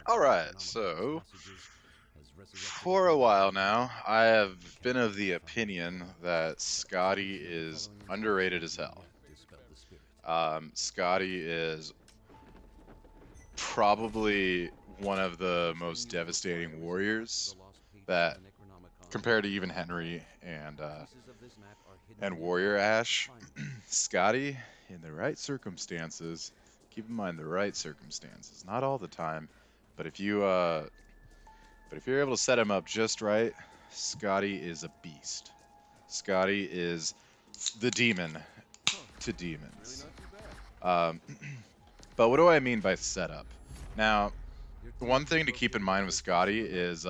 Alright, so for a while now, I have been of the opinion that Scotty is underrated as hell. Scotty is probably one of the most devastating warriors that, compared to even Henry and Warrior Ash, Scotty, in the right circumstances, keep in mind the right circumstances, not all the time, but if you're able to set him up just right, Scotty is a beast. Scotty is the demon to demons. Um, but what do I mean by setup? Now, one thing to keep in mind with Scotty is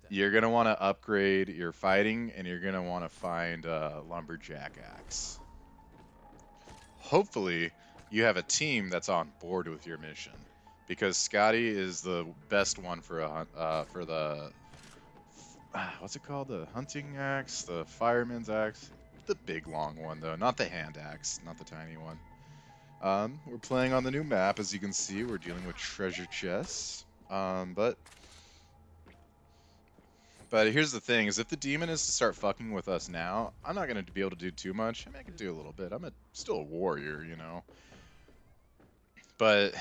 you're going to want to upgrade your fighting, and you're going to want to find a lumberjack axe. Hopefully, you have a team that's on board with your mission, because Scotty is the best one for for the what's it called? The hunting axe, the fireman's axe, the big long one though, not the hand axe, not the tiny one. We're playing on the new map, as you can see. We're dealing with treasure chests. But here's the thing: is if the demon is to start fucking with us now, I'm not gonna be able to do too much. I mean, I can do a little bit. Still a warrior, you know. But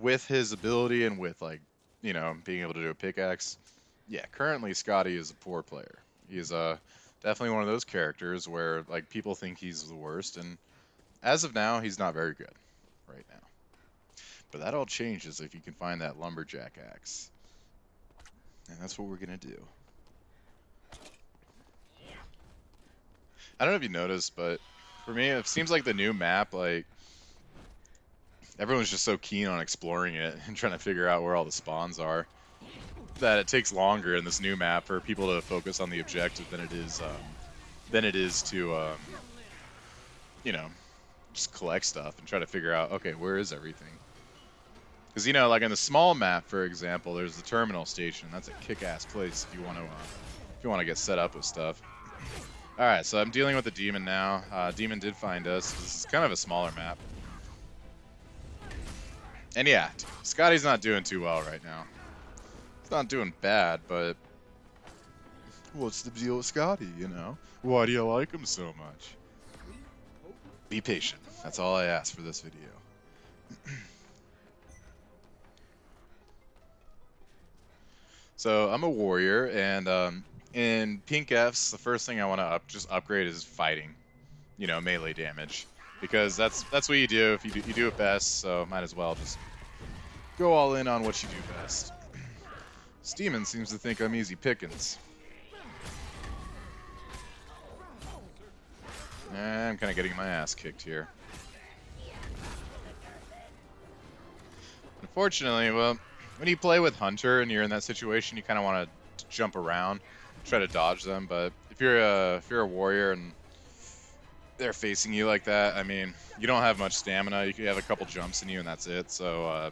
with his ability and with being able to do a pickaxe, yeah, currently Scotty is a poor player. He's definitely one of those characters where like people think he's the worst, and as of now, he's not very good right now. But that all changes if you can find that lumberjack axe, and that's what we're gonna do. I don't know if you noticed, but for me, it seems like the new map, like everyone's just so keen on exploring it and trying to figure out where all the spawns are, that it takes longer in this new map for people to focus on the objective than it is to you know, just collect stuff and try to figure out, okay, where is everything? Because like in the small map, for example, there's the terminal station. That's a kick-ass place if you want to get set up with stuff. All right, so I'm dealing with the demon now. Demon did find us. This is kind of a smaller map. And yeah, Scotty's not doing too well right now. He's not doing bad, but what's the deal with Scotty, you know? Why do you like him so much? Be patient. That's all I ask for this video. So I'm a warrior, and in Pink F's, the first thing I want to just upgrade is fighting. Melee damage, because that's what you do if you do it best. So might as well just go all in on what you do best. This demon seems to think I'm easy pickings. I'm kind of getting my ass kicked here. Unfortunately, well, when you play with Hunter and you're in that situation, you kind of want to jump around, try to dodge them. But if you're a warrior and they're facing you like that, I mean, you don't have much stamina. You have a couple jumps in you, and that's it. So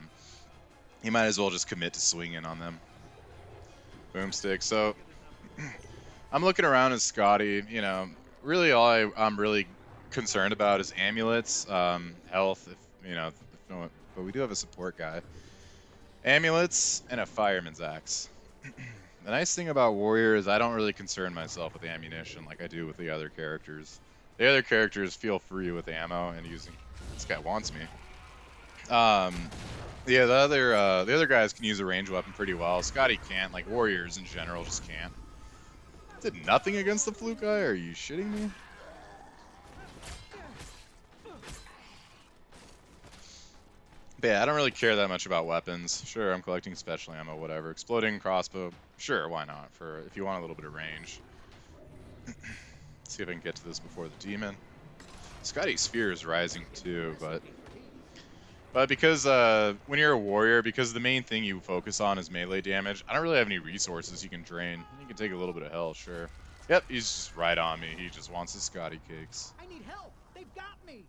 you might as well just commit to swinging on them. Boomstick. So I'm looking around as Scotty. Really all I'm really concerned about is amulets, health. But we do have a support guy. Amulets and a fireman's axe. The nice thing about warrior is I don't really concern myself with ammunition like I do with the other characters. The other characters feel free with ammo and using. This guy wants me. Yeah, the other guys can use a ranged weapon pretty well. Scotty can't. Like warriors in general just can't. Did nothing against the fluke guy? Are you shitting me? But yeah, I don't really care that much about weapons. Sure, I'm collecting special ammo, whatever. Exploding crossbow, sure, why not? If you want a little bit of range. See if I can get to this before the demon. Scotty's spear is rising too, but because when you're a warrior, because the main thing you focus on is melee damage, I don't really have any resources you can drain. You can take a little bit of health, sure. Yep, he's just right on me. He just wants his Scotty cakes. I need help. They've got me.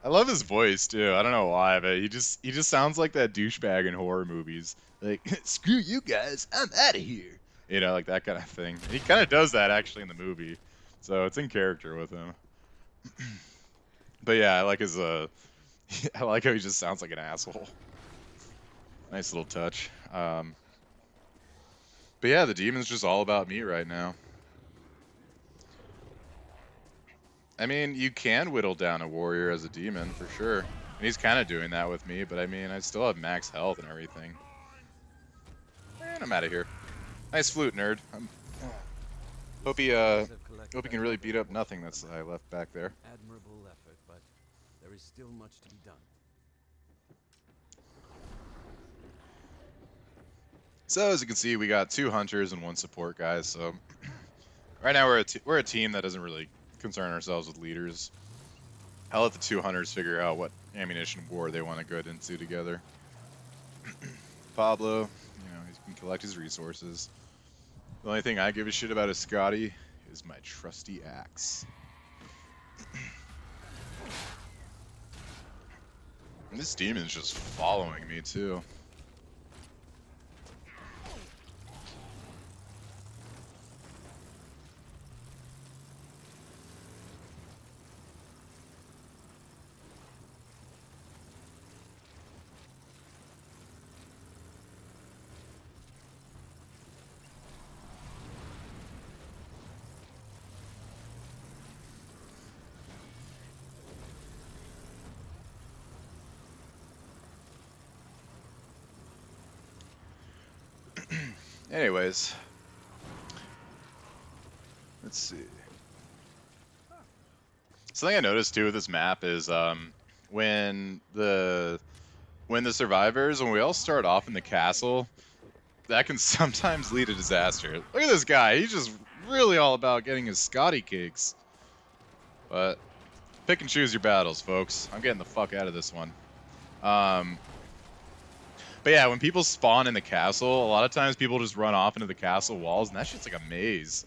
I love his voice too. I don't know why, but he just sounds like that douchebag in horror movies. Like, screw you guys, I'm out of here. Like that kind of thing. He kind of does that actually in the movie, so it's in character with him. But yeah, I like I like how he just sounds like an asshole. Nice little touch. But yeah, the demon's just all about me right now. I mean, you can whittle down a warrior as a demon for sure. And he's kind of doing that with me, but I mean, I still have max health and everything. And I'm out of here. Nice flute, nerd. Hope he can really beat up nothing that's I left back there. Admirable effort, but there is still much to be done. So as you can see, we got 2 hunters and 1 support guy. So right now we're a team that doesn't really concern ourselves with leaders. I'll let the 2 hunters figure out what ammunition war they want to go into together. Pablo, you know, he can collect his resources. The only thing I give a shit about is Scotty is my trusty axe. And this demon's just following me too. Anyways, let's see. Something I noticed too with this map is when the survivors, when we all start off in the castle, that can sometimes lead to disaster. Look at this guy, he's just really all about getting his Scotty cakes. But pick and choose your battles, folks. I'm getting the fuck out of this one. But yeah, when people spawn in the castle, a lot of times people just run off into the castle walls, and that shit's like a maze.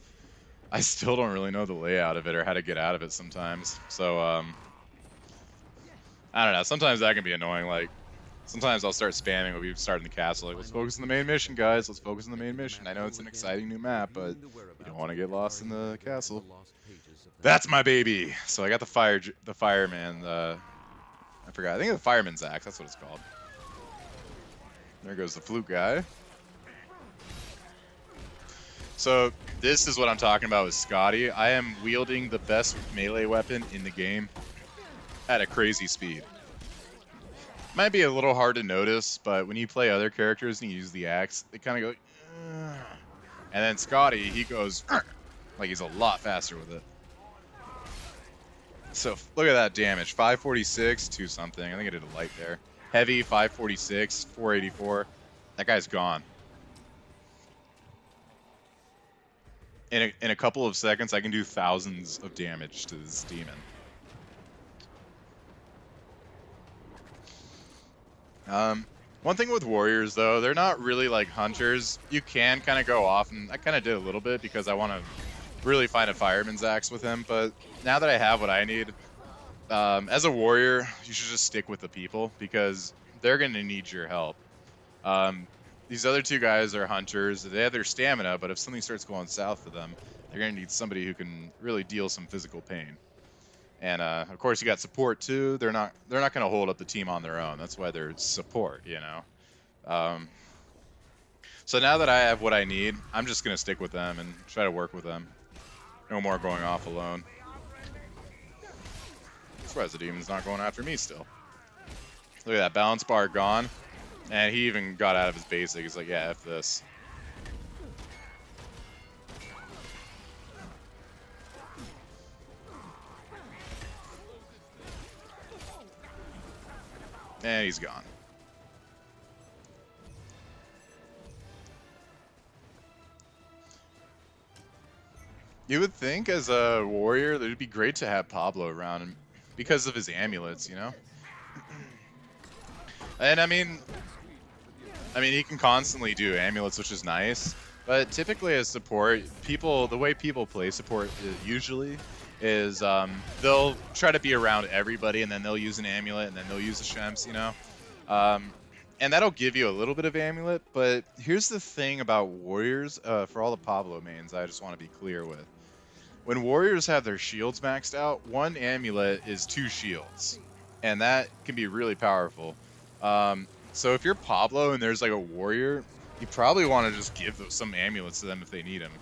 I still don't really know the layout of it or how to get out of it sometimes. So, I don't know. Sometimes that can be annoying. Like, sometimes I'll start spamming when we start in the castle. Like, let's focus on the main mission, guys. Let's focus on the main mission. I know it's an exciting new map, but you don't want to get lost in the castle. That's my baby. So I got the fireman. I forgot. I think the fireman's axe. That's what it's called. There goes the flute guy. So this is what I'm talking about with Scotty. I am wielding the best melee weapon in the game at a crazy speed. Might be a little hard to notice, but when you play other characters and you use the axe, they kind of go, ugh. And then Scotty, he goes, ugh, like he's a lot faster with it. So look at that damage, 546 to something. I think I did a light there. Heavy, 546, 484. That guy's gone. In a couple of seconds, I can do thousands of damage to this demon. One thing with warriors, though, they're not really like hunters. You can kind of go off, and I kind of did a little bit because I want to really find a fireman's axe with him. But now that I have what I need, as a warrior, you should just stick with the people because they're going to need your help. These other 2 guys are hunters. They have their stamina, but if something starts going south for them, they're going to need somebody who can really deal some physical pain. And of course, you got support too. They're not going to hold up the team on their own. That's why they're support, you know. So now that I have what I need, I'm just going to stick with them and try to work with them. No more going off alone. I'm surprised the demon's not going after me still. Look at that balance bar gone. And he even got out of his basic. He's like, yeah, F this. And he's gone. You would think as a warrior, that it'd be great to have Pablo around because of his amulets, you know? And I mean, he can constantly do amulets, which is nice. But typically as support, the way people play support usually is they'll try to be around everybody, and then they'll use an amulet, and then they'll use a Shems, you know? And that'll give you a little bit of amulet, but here's the thing about warriors, for all the Pablo mains, I just want to be clear with. When warriors have their shields maxed out, 1 amulet is 2 shields. and that can be really powerful. So if you're Pablo and there's like a warrior, you probably want to just give some amulets to them if they need them.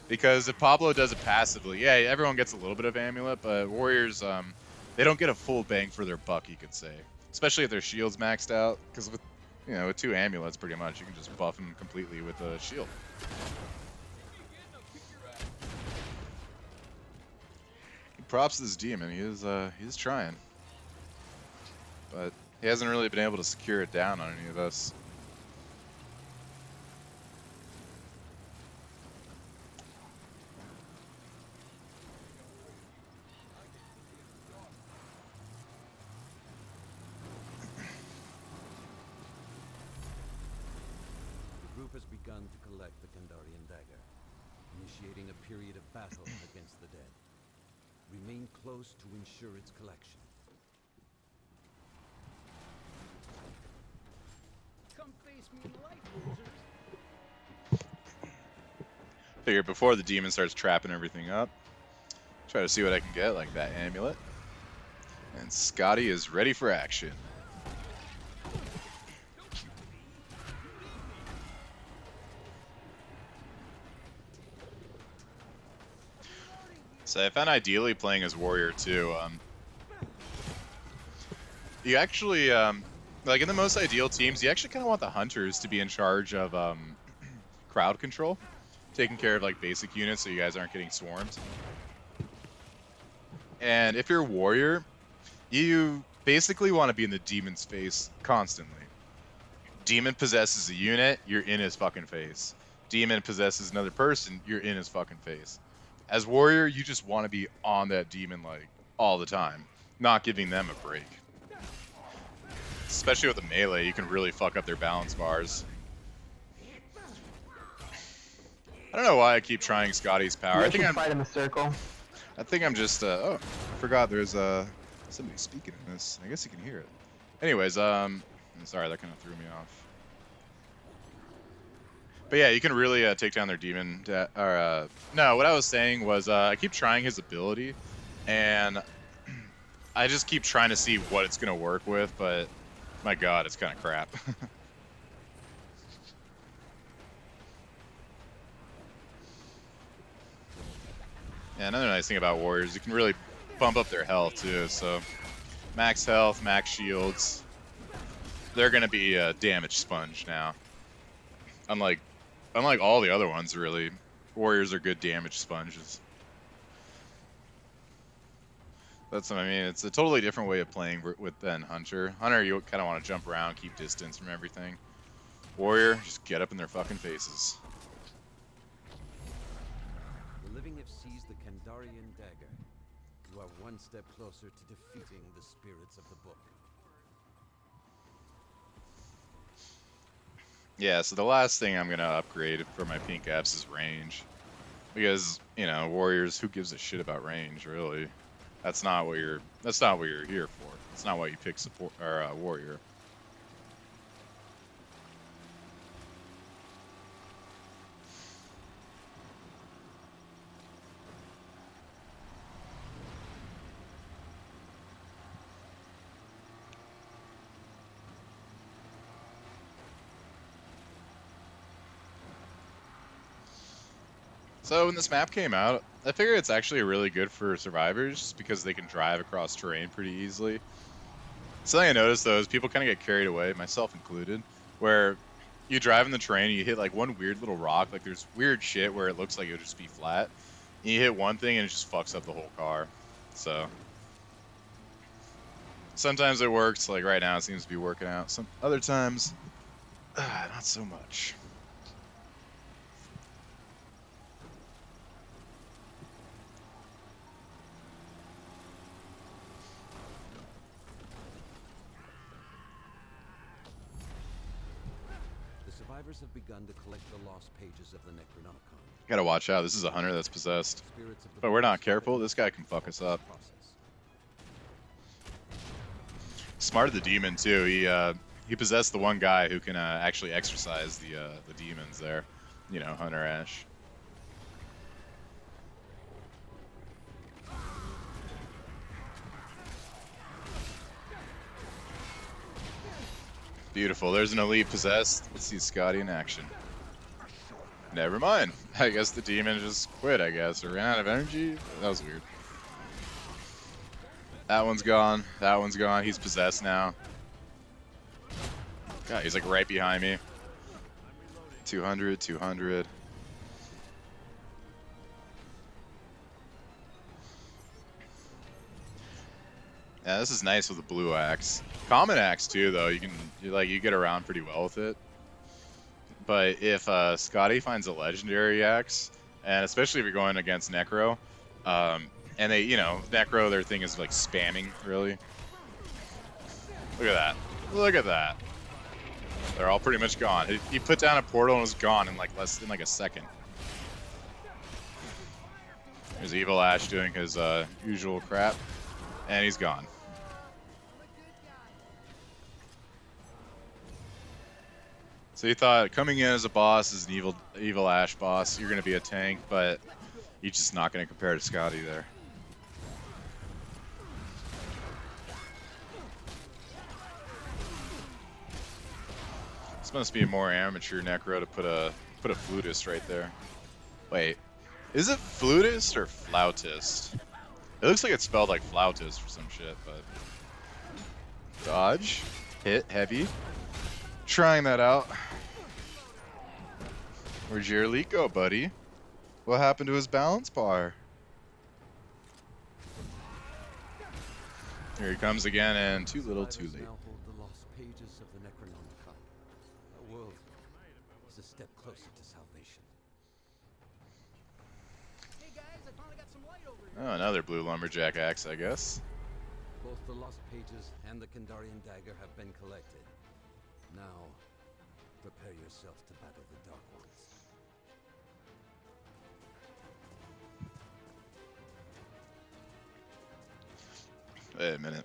Because if Pablo does it passively, yeah, everyone gets a little bit of amulet, but warriors, they don't get a full bang for their buck, you could say. Especially if their shield's maxed out, because with 2 amulets, pretty much, you can just buff them completely with a shield. Props to this demon. He is trying, but he hasn't really been able to secure it down on any of us. The group has begun to collect the Kandarian dagger, initiating a period of battle against the dead. Remain close to ensure its collection. Come face me in life, losers. Figure before the demon starts trapping everything up, try to see what I can get, like that amulet. And Scotty is ready for action. So I found ideally playing as warrior too. You actually, like in the most ideal teams, you actually kind of want the hunters to be in charge of crowd control, taking care of like basic units so you guys aren't getting swarmed. And if you're a warrior, you basically want to be in the demon's face constantly. Demon possesses a unit, you're in his fucking face. Demon possesses another person, you're in his fucking face. As warrior, you just want to be on that demon like all the time, not giving them a break. Especially with the melee, you can really fuck up their balance bars. I don't know why I keep trying Scotty's power. I think I'm fight in the circle. I think I'm just oh, I forgot there's somebody speaking in this. I guess you can hear it. Anyways, sorry, that kind of threw me off. But yeah, you can really take down their demon. No, what I was saying was I keep trying his ability, and I just keep trying to see what it's gonna work with. But my God, it's kind of crap. Yeah, another nice thing about warriors, you can really bump up their health too. So max health, max shields. They're gonna be a damage sponge now. Unlike all the other ones, really, warriors are good damage sponges. That's what I mean. It's a totally different way of playing with than Hunter. Hunter, you kind of want to jump around, keep distance from everything. Warrior, just get up in their fucking faces. The living have seized the Kandarian dagger. You are one step closer to defeating the spirits of the book. Yeah, so the last thing I'm gonna upgrade for my pink apps is range, because warriors, who gives a shit about range, really? That's not what you're here for. That's not why you pick support or warrior. So when this map came out, I figured it's actually really good for survivors because they can drive across terrain pretty easily. Something I noticed though is people kind of get carried away, myself included, where you drive in the terrain, you hit like one weird little rock, like there's weird shit where it looks like it'll just be flat. And you hit one thing and it just fucks up the whole car. So sometimes it works, like right now it seems to be working out. Some other times, not so much. Survivors have begun to collect the lost pages of the Necronomicon. Gotta watch out, this is a hunter that's possessed. Spirits of the But we're not book careful, started this guy can fuck us up. process. Smart of the demon too. He possessed the one guy who can actually exercise the demons there. Hunter Ash. Beautiful. There's an elite possessed. Let's see Scotty in action. Never mind. I guess the demon just quit, I guess, or ran out of energy. That was weird. That one's gone. That one's gone. He's possessed now. God, he's like right behind me. 200, 200. Yeah, this is nice with the blue axe. Common axe too, though. You get around pretty well with it. But if Scotty finds a legendary axe, and especially if you're going against Necro, and they, Necro, their thing is like spamming, really. Look at that. Look at that. They're all pretty much gone. He put down a portal and was gone in like less than like a second. There's Evil Ash doing his usual crap, and he's gone. So you thought coming in as a boss, as an evil Ash boss, you're gonna be a tank, but you're just not gonna compare to Scotty there. This must be a more amateur Necro to put a flutist right there. Wait, is it flutist or flautist? It looks like it's spelled like flautist or some shit, but dodge, hit, heavy. Trying that out. Where'd your elite go, buddy? What happened to his balance bar? Here he comes again, and too little, too late. Now hold the lost pages of the Necronomicon. The world is a step closer to salvation. Hey guys, I finally got some light over here. Oh, another blue lumberjack axe, I guess. Both the lost pages and the Kandarian dagger have been collected. Now, prepare yourself to battle the Dark Ones. Wait a minute.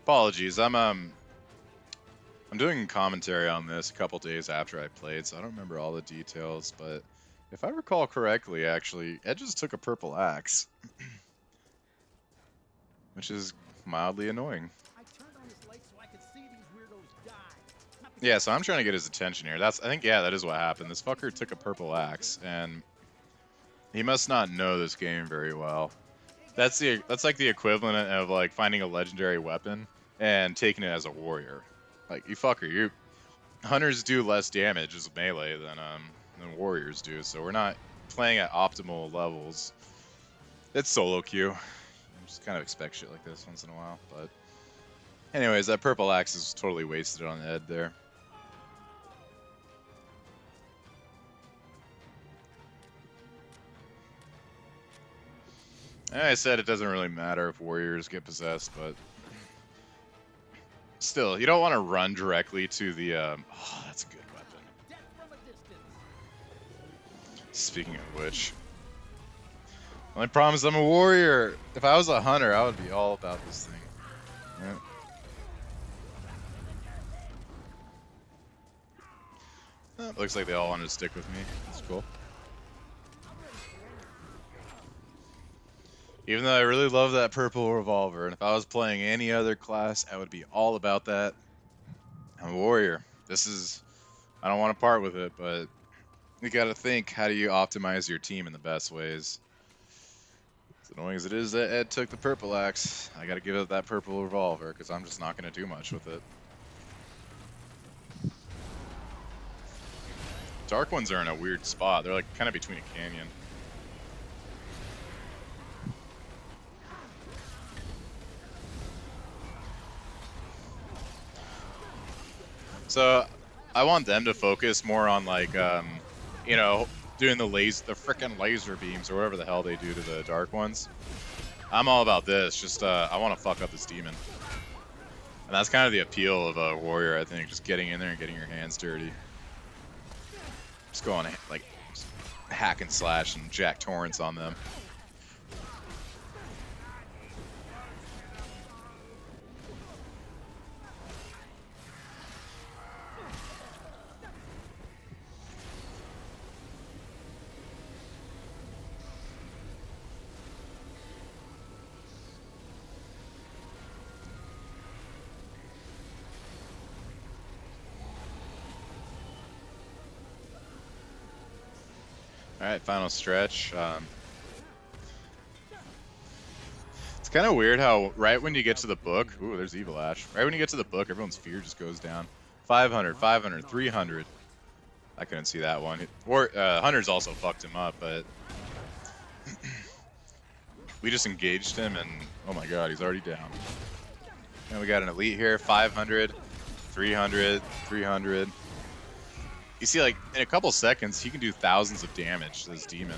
Apologies, I'm doing commentary on this a couple days after I played, so I don't remember all the details, but if I recall correctly, actually, Ed just took a purple axe. Which is mildly annoying. I turned on this light so I could see these weirdos die. Not Yeah, so I'm trying to get his attention here. I think, yeah, that is what happened. This fucker took a purple axe, and he must not know this game very well. That's like the equivalent of like finding a legendary weapon and taking it as a warrior. Like, you fucker, hunters do less damage as melee than warriors do, so we're not playing at optimal levels. It's solo queue. You just kind of expect shit like this once in a while, but anyways, that purple axe is totally wasted on Ed there. And I said it doesn't really matter if warriors get possessed, but still, you don't want to run directly to the. Oh, that's a good weapon. death from a distance. Speaking of which, only problem is I'm a warrior. If I was a hunter, I would be all about this thing. Yeah. Oh, looks like they all wanted to stick with me. That's cool. Even though I really love that purple revolver, and if I was playing any other class, I would be all about that. I'm a warrior. I don't want to part with it, but you gotta think, how do you optimize your team in the best ways? As annoying as it is that Ed took the purple axe, I gotta give it that purple revolver, because I'm just not gonna do much with it. Dark ones are in a weird spot. They're like kind of between a canyon. So I want them to focus more on like, doing the frickin' laser beams or whatever the hell they do to the dark ones. I'm all about this. Just I want to fuck up this demon, and that's kind of the appeal of a warrior, I think. Just getting in there and getting your hands dirty. Just going like hack and slash and Jack Torrance on them. right, final stretch. It's kind of weird how right when you get to the book, ooh, there's Evil Ash. Right when you get to the book, everyone's fear just goes down. 500, 500, 300. I couldn't see that one. Hunter's also fucked him up, but we just engaged him, and oh my god, he's already down. And we got an elite here, 500, 300, 300. You see, like, in a couple seconds, he can do thousands of damage to this demon.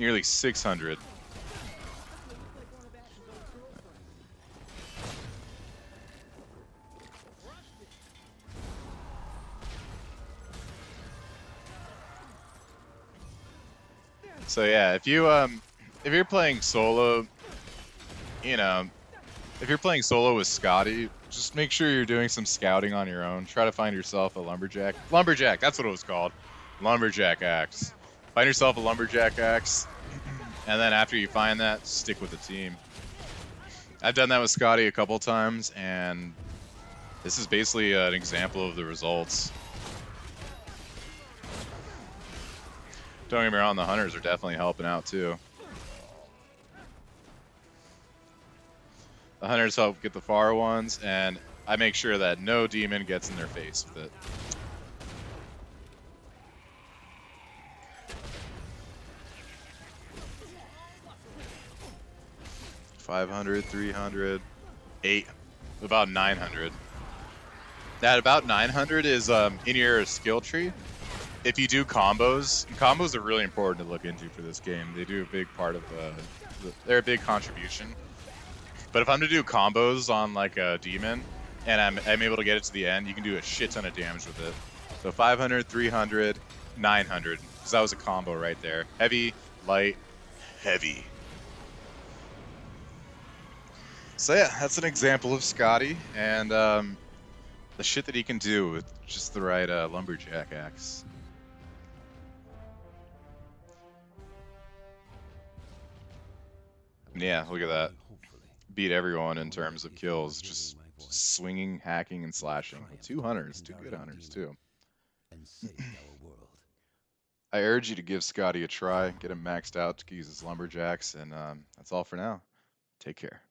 Nearly 600. So yeah, if you're playing solo, you know, if you're playing solo with Scotty, just make sure you're doing some scouting on your own. Try to find yourself a lumberjack. Lumberjack, that's what it was called. Lumberjack axe. Find yourself a lumberjack axe, and then after you find that, stick with the team. I've done that with Scotty a couple times, and this is basically an example of the results. Don't get me wrong, the hunters are definitely helping out too. The hunters help get the far ones, and I make sure that no demon gets in their face with it. $500, 300, 8, about 900. That about 900 is in your skill tree. If you do combos, and combos are really important to look into for this game. They do a big part of they're a big contribution. But if I'm to do combos on like a demon, and I'm able to get it to the end, you can do a shit ton of damage with it. So 500, 300, 900, because that was a combo right there. Heavy, light, heavy. So yeah, that's an example of Scotty, and the shit that he can do with just the right lumberjack axe. Yeah, look at that. Beat everyone in terms of kills, just swinging, hacking, and slashing. With 2 hunters, 2 good hunters too. I urge you to give Scotty a try, get him maxed out to use his lumberjacks, and that's all for now. Take care.